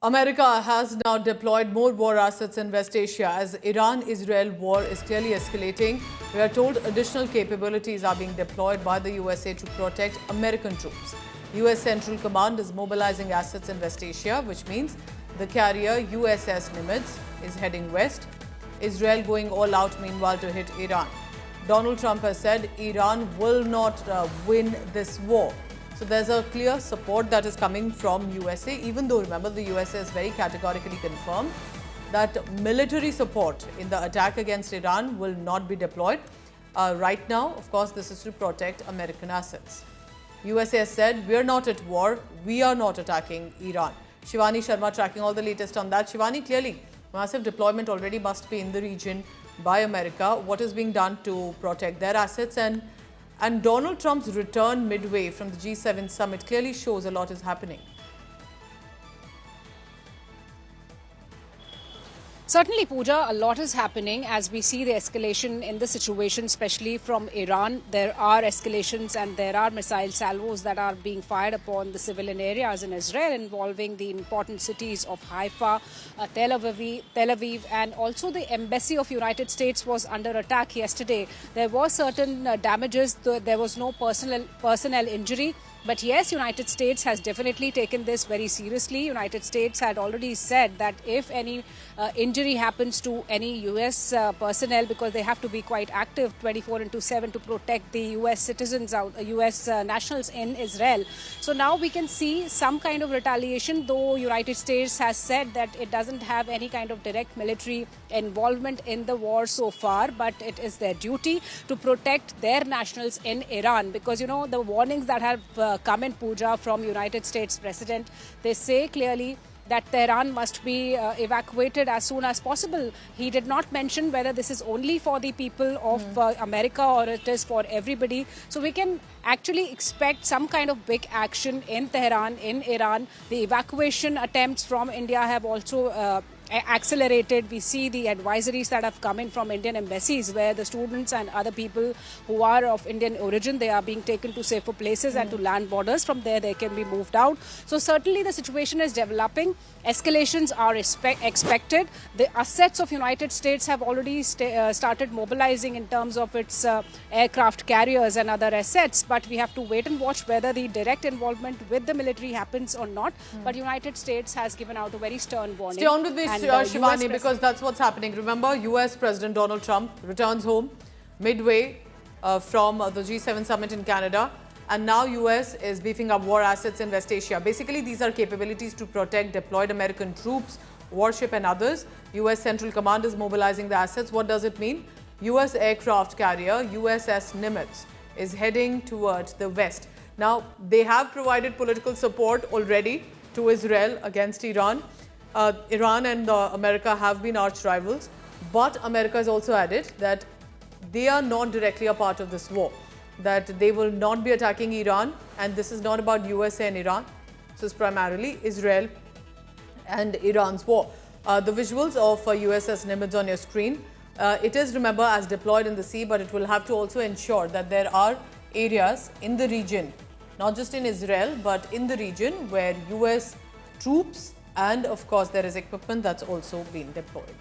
America has now deployed more war assets in West Asia as Iran-Israel war is clearly escalating. We are told additional capabilities are being deployed by the USA to protect American troops. US Central Command is mobilizing assets in West Asia, which means the carrier USS Nimitz is heading west. Israel going all out meanwhile to hit Iran. Donald Trump has said Iran will not win this war. So there's a clear support that is coming from USA, even though, remember, the USA has very categorically confirmed that military support in the attack against Iran will not be deployed. Right now, of course, this is to protect American assets. USA has said, we are not at war, we are not attacking Iran. Shivani Sharma tracking all the latest on that. Shivani, clearly, massive deployment already must be in the region by America. What is being done to protect their assets? And Donald Trump's return midway from the G7 summit clearly shows a lot is happening. Certainly, Pooja, a lot is happening as we see the escalation in the situation, especially from Iran. There are escalations and there are missile salvos that are being fired upon the civilian areas in Israel, involving the important cities of Haifa, Tel Aviv, and also the embassy of United States was under attack yesterday. There were certain damages. There was no personnel injury. But yes, United States has definitely taken this very seriously. United States had already said that if any injury happens to any US personnel, because they have to be quite active 24/7 to protect the US citizens, US nationals in Israel. So now we can see some kind of retaliation, though United States has said that it doesn't have any kind of direct military involvement in the war so far, but it is their duty to protect their nationals in Iran, because, you know, the warnings that have come in, Pooja, from United States President, they say clearly that Tehran must be evacuated as soon as possible. He did not mention whether this is only for the people of America or it is for everybody. So we can actually expect some kind of big action in Tehran, in Iran. The evacuation attempts from India have also accelerated. We see the advisories that have come in from Indian embassies, where the students and other people who are of Indian origin, they are being taken to safer places and to land borders. From there, they can be moved out. So certainly the situation is developing. Escalations are expected. The assets of United States have already started mobilizing in terms of its aircraft carriers and other assets. But we have to wait and watch whether the direct involvement with the military happens or not. But United States has given out a very stern warning. Stay on with me, Shivani, because that's what's happening. Remember, US President Donald Trump returns home midway from the G7 summit in Canada. And now US is beefing up war assets in West Asia. Basically, these are capabilities to protect deployed American troops, warship and others. US Central Command is mobilizing the assets. What does it mean? US aircraft carrier USS Nimitz is heading towards the west. Now, they have provided political support already to Israel against Iran. Iran and America have been arch rivals, but America has also added that they are not directly a part of this war, that they will not be attacking Iran, and this is not about USA and Iran. This is primarily Israel and Iran's war. The visuals of USS Nimitz on your screen. It is, remember, as deployed in the sea, but it will have to also ensure that there are areas in the region, not just in Israel, but in the region where US troops and, of course, there is equipment that's also been deployed.